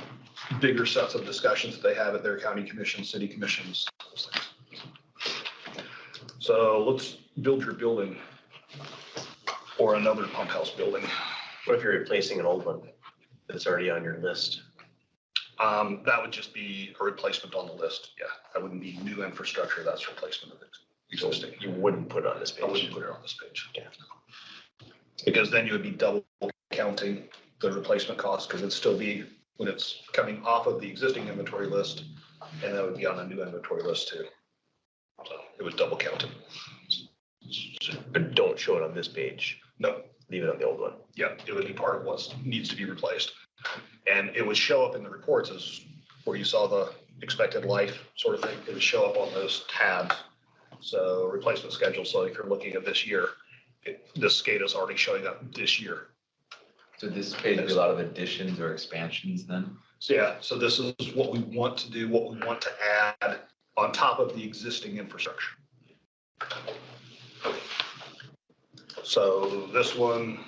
bigger sets of discussions that they have at their county commissions, city commissions. Those things. So let's build your building or another pump house building. What if you're replacing an old one that's already on your list? That would just be a replacement on the list. Yeah, that wouldn't be new infrastructure. That's replacement of existing. You wouldn't put it on this I wouldn't page. put it on this page. Yeah. Because then you would be double counting the replacement cost, because it'd still be when it's coming off of the existing inventory list, and that would be on a new inventory list too. So it was double counted. But don't show it on this page. No, Leave it on the old one. yeah, it would be part of what needs to be replaced. And it would show up in the reports as where you saw the expected life sort of thing. It would show up on those tabs. So replacement schedule. So if you're looking at this year, this SCADA is already showing up this year. So this page be a lot of additions or expansions then? So yeah, so this is what we want to do, what we want to add on top of the existing infrastructure. So this one,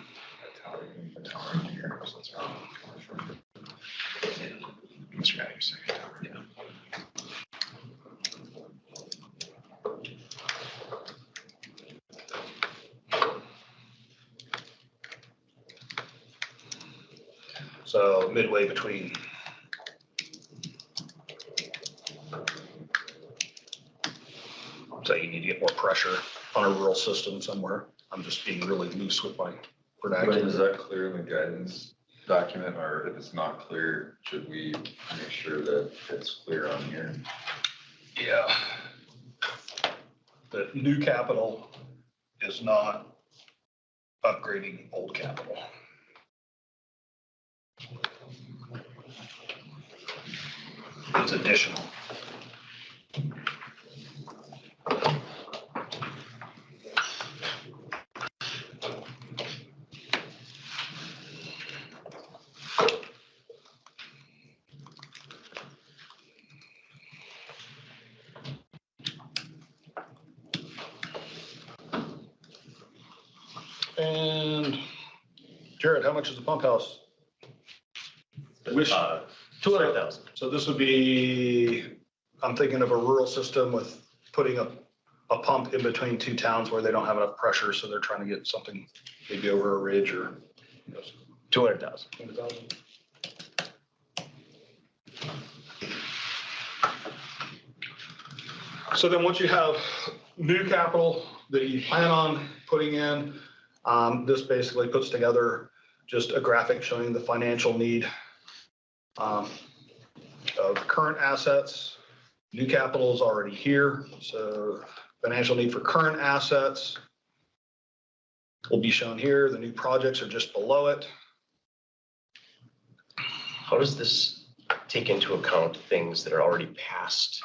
so midway between. So you need to get more pressure on a rural system somewhere. I'm just being really loose with my When vernacular. is that clear in the guidance document, or if it's not clear, should we make sure that it's clear on here? Yeah. The new capital is not upgrading old capital. It's additional. And Jared, how much is the pump house? Wish- 200,000. So this would be, I'm thinking of a rural system with putting a pump in between two towns where they don't have enough pressure, so they're trying to get something maybe over a ridge or. 200,000. 200,000. So then once you have new capital that you plan on putting in, this basically puts together just a graphic showing the financial need of current assets. New capital is already here, so financial need for current assets will be shown here. The new projects are just below it. How does this take into account things that are already past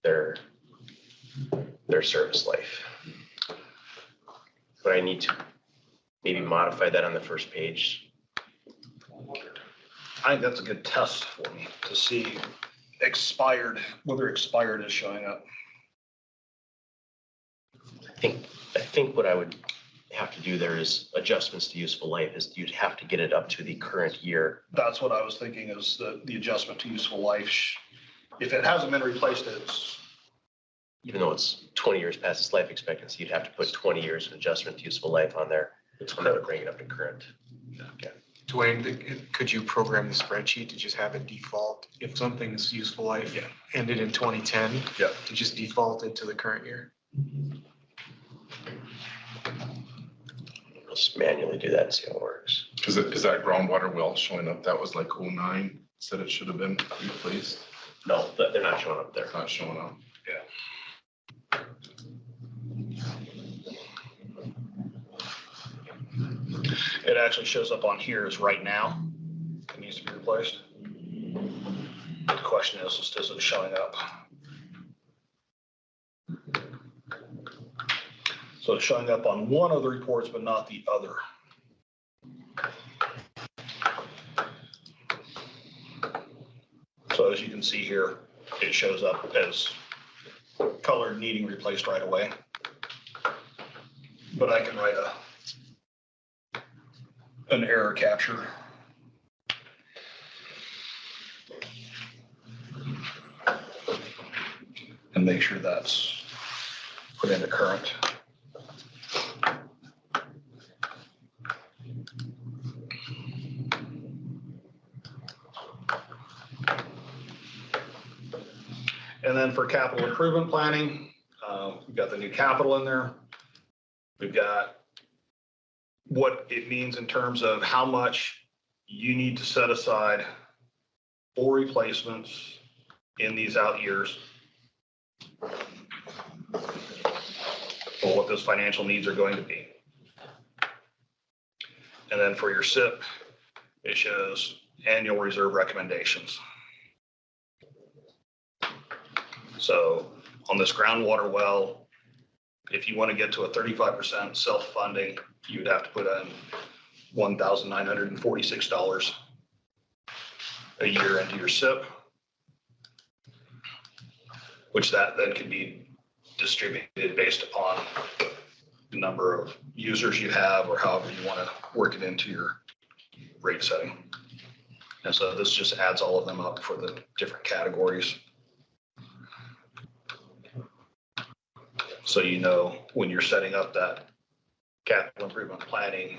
their service life? But I need to maybe modify that on the first page. I think that's a good test for me to see whether expired is showing up. I think what I would have to do there is adjustments to useful life is you'd have to get it up to the current year. That's what I was thinking is the adjustment to useful life. If it hasn't been replaced, it's, Even though it's 20 years past its life expectancy, you'd have to put 20 years of adjustment to useful life on there. it's I'm gonna critical. bring it up to current. Dwayne, could you program the spreadsheet to just have it default if something's useful life Yeah. ended in 2010? Yeah. To just default it to the current year? Let's manually do that and see how it works. Is that groundwater well showing up? That was like 09, said it should have been replaced. No, they're not showing up there. It's not showing up. It actually shows up on here as right now. It needs to be replaced. The question is it showing up? So it's showing up on one of the reports, but not the other. So as you can see here, it shows up as colored needing replaced right away. But I can write an error capture. And make sure that's put into current. And then for capital improvement planning, we've got the new capital in there. We've got what it means in terms of how much you need to set aside for replacements in these out years. For what those financial needs are going to be. And then for your CIP, it shows annual reserve recommendations. So on this groundwater well, if you want to get to a 35% self-funding, you would have to put in $1,946 a year into your CIP, which that then can be distributed based upon the number of users you have or however you want to work it into your rate setting. And so this just adds all of them up for the different categories. So you know when you're setting up that capital improvement planning,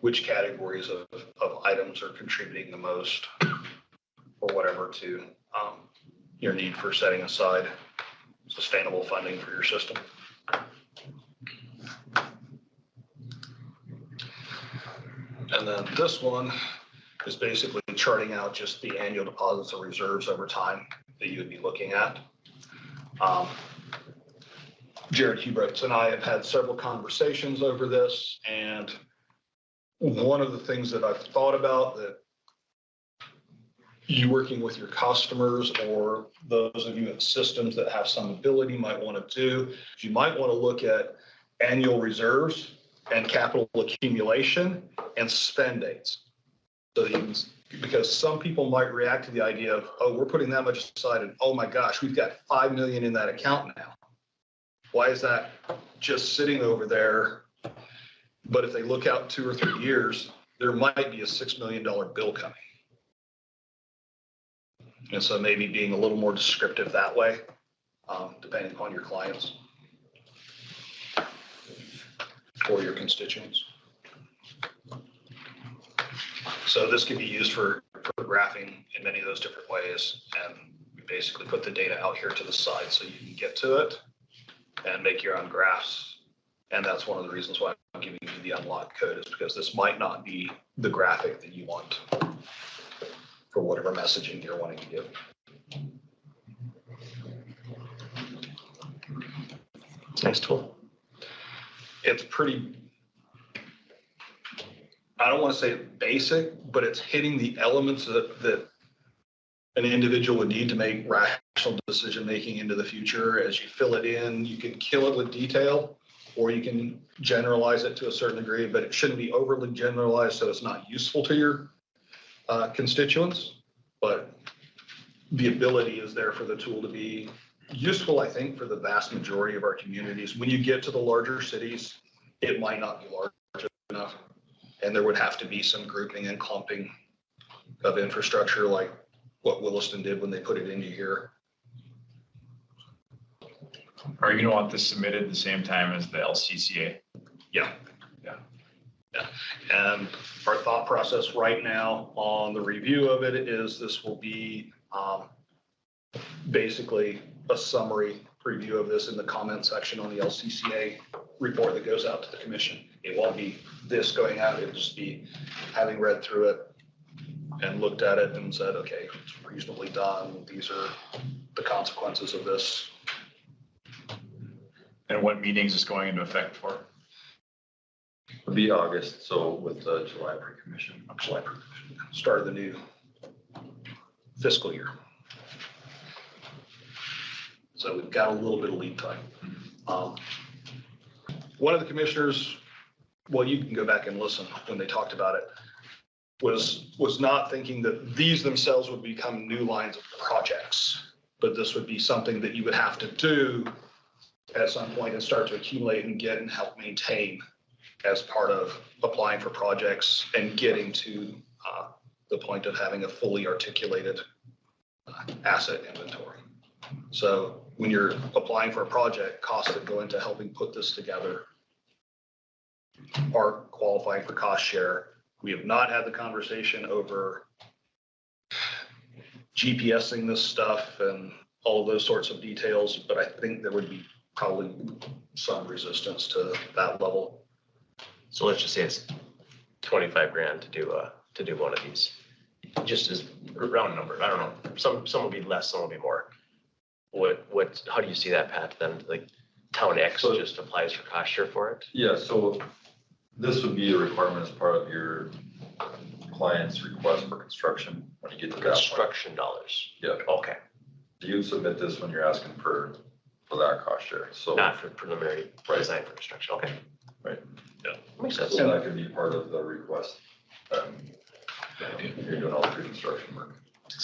which categories of items are contributing the most or whatever to your need for setting aside sustainable funding for your system. And then this one is basically charting out just the annual deposits of reserves over time that you would be looking at. Jared Hubrooks and I have had several conversations over this, and one of the things that I've thought about that you working with your customers or those of you in systems that have some ability might want to do, you might want to look at annual reserves and capital accumulation and spend dates. So you can, because some people might react to the idea of, oh, we're putting that much aside and oh my gosh, we've got 5 million in that account now. Why is that just sitting over there? But if they look out 2 or 3 years, there might be a $6 million bill coming. And so maybe being a little more descriptive that way, depending upon your clients or your constituents. So this can be used for graphing in many of those different ways. And we basically put the data out here to the side so you can get to it and make your own graphs. And that's one of the reasons why I'm giving you the unlock code, is because this might not be the graphic that you want for whatever messaging you're wanting to give. Nice tool. It's pretty, I don't want to say basic, but it's hitting the elements that an individual would need to make rational decision making into the future. As you fill it in, you can kill it with detail, or you can generalize it to a certain degree, but it shouldn't be overly generalized so it's not useful to your constituents. But the ability is there for the tool to be useful, I think, for the vast majority of our communities. When you get to the larger cities, it might not be large enough, and there would have to be some grouping and clumping of infrastructure like what Williston did when they put it into here. Are you gonna want this submitted at the same time as the LCCA? Yeah. And our thought process right now on the review of it is this will be basically a summary preview of this in the comment section on the LCCA report that goes out to the commission. It won't be this going out, it'll just be having read through it and looked at it and said, okay, it's reasonably done. These are the consequences of this. And what meetings is going into effect for? It'll be August, so with the July pre-commission. Start of the new fiscal year. So we've got a little bit of lead time. One of the commissioners, well, you can go back and listen when they talked about it, was not thinking that these themselves would become new lines of projects, but this would be something that you would have to do at some point and start to accumulate and get and help maintain as part of applying for projects and getting to the point of having a fully articulated asset inventory. So when you're applying for a project, costs that go into helping put this together are qualifying for cost share. We have not had the conversation over GPSing this stuff and all of those sorts of details, but I think there would be probably some resistance to that level. So let's just say it's 25 grand to do one of these, just as a round number. I don't know. Some will be less, some will be more. How do you see that path then? Like town X just applies for cost share for it? Yeah, so this would be a requirement as part of your client's request for construction when you get to that point. Construction dollars. Yeah, Okay, you submit this when you're asking for that cost share, so. not for preliminary design for construction. Okay. Right. Yeah. Makes sense. So that could be part of the request. You're doing all the pre-construction work.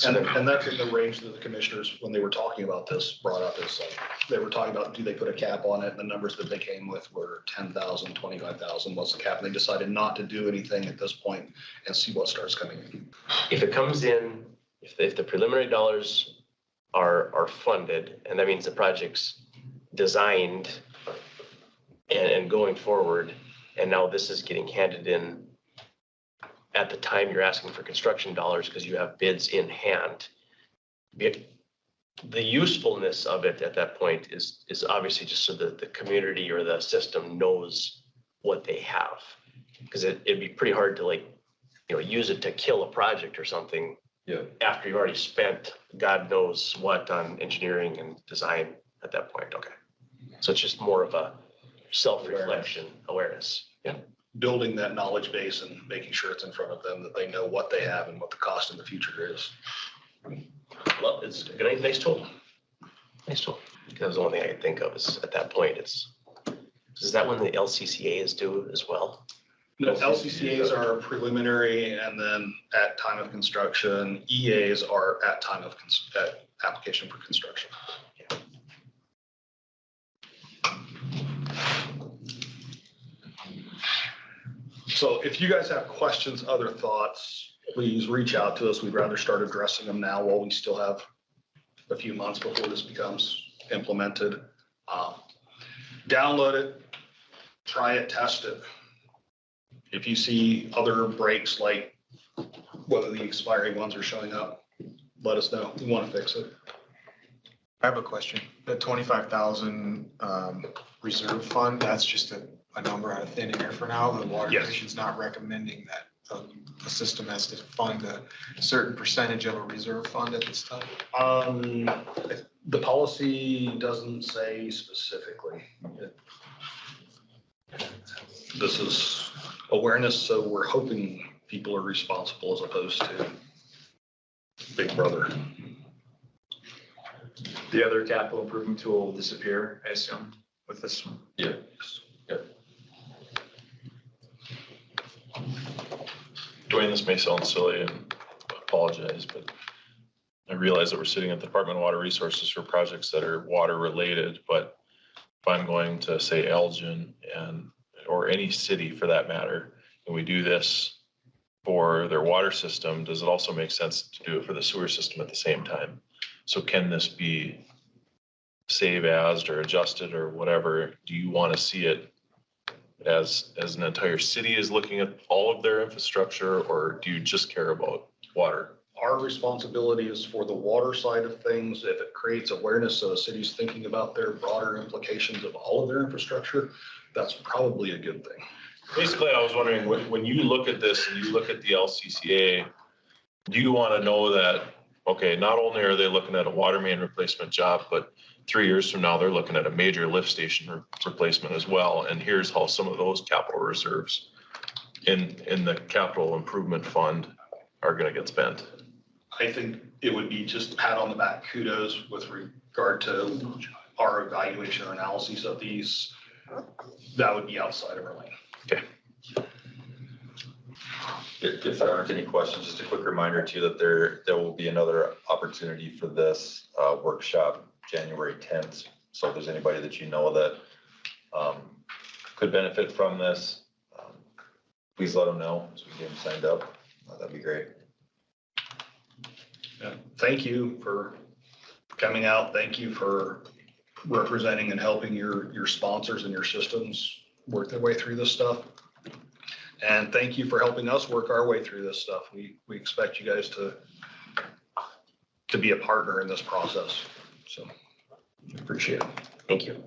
And that's in the range that the commissioners, when they were talking about this, brought up is like, they were talking about, do they put a cap on it? And the numbers that they came with were 10,000, 25,000 was the cap. And they decided not to do anything at this point and see what starts coming in. If it comes in, if the preliminary dollars are funded, and that means the project's designed and going forward, and now this is getting handed in at the time you're asking for construction dollars because you have bids in hand. The usefulness of it at that point is obviously just so that the community or the system knows what they have. Because it'd be pretty hard to use it to kill a project or something. Yeah. After you've already spent God knows what on engineering and design at that point. Okay. So it's just more of a self-reflection awareness. Yeah. Building that knowledge base and making sure it's in front of them, that they know what they have and what the cost in the future is. Well, it's a nice tool. Nice tool. That was the only thing I could think of is at that point, is that when the LCCA is due as well? No, LCCAs are preliminary, and then at time of construction, EAs are at time of at application for construction. So if you guys have questions, other thoughts, please reach out to us. We'd rather start addressing them now while we still have a few months before this becomes implemented. Download it, try it, test it. If you see other breaks, like whether the expiring ones are showing up, let us know. We want to fix it. I have a question. The 25,000 reserve fund, that's just a number out of thin air for now. The Water Yes. Commission's not recommending that the system has to fund a certain percentage of a reserve fund at this time. The policy doesn't say specifically. This is awareness, so we're hoping people are responsible as opposed to Big Brother. The other capital improvement tool will disappear, I assume, with this one. Yeah. Dwayne, this may sound silly and I apologize, but I realize that we're sitting at the Department of Water Resources for projects that are water related, but if I'm going to say Elgin or any city for that matter, and we do this for their water system, does it also make sense to do it for the sewer system at the same time? So can this be save as or adjusted or whatever? Do you want to see it as an entire city is looking at all of their infrastructure, or do you just care about water? Our responsibility is for the water side of things. If it creates awareness so the city's thinking about their broader implications of all of their infrastructure, that's probably a good thing. Basically, I was wondering, when you look at this and you look at the LCCA, do you want to know that, okay, not only are they looking at a water main replacement job, but 3 years from now, they're looking at a major lift station replacement as well. And here's how some of those capital reserves in the capital improvement fund are going to get spent. I think it would be just pat on the back, kudos with regard to our evaluation or analysis of these. That would be outside of our lane. Okay. If there aren't any questions, just a quick reminder too that there will be another opportunity for this workshop January 10th. So if there's anybody that you know that could benefit from this, please let them know so we can get them signed up. That'd be great. Yeah. Thank you for coming out. Thank you for representing and helping your sponsors and your systems work their way through this stuff. And thank you for helping us work our way through this stuff. We expect you guys to be a partner in this process. So appreciate it. Thank you.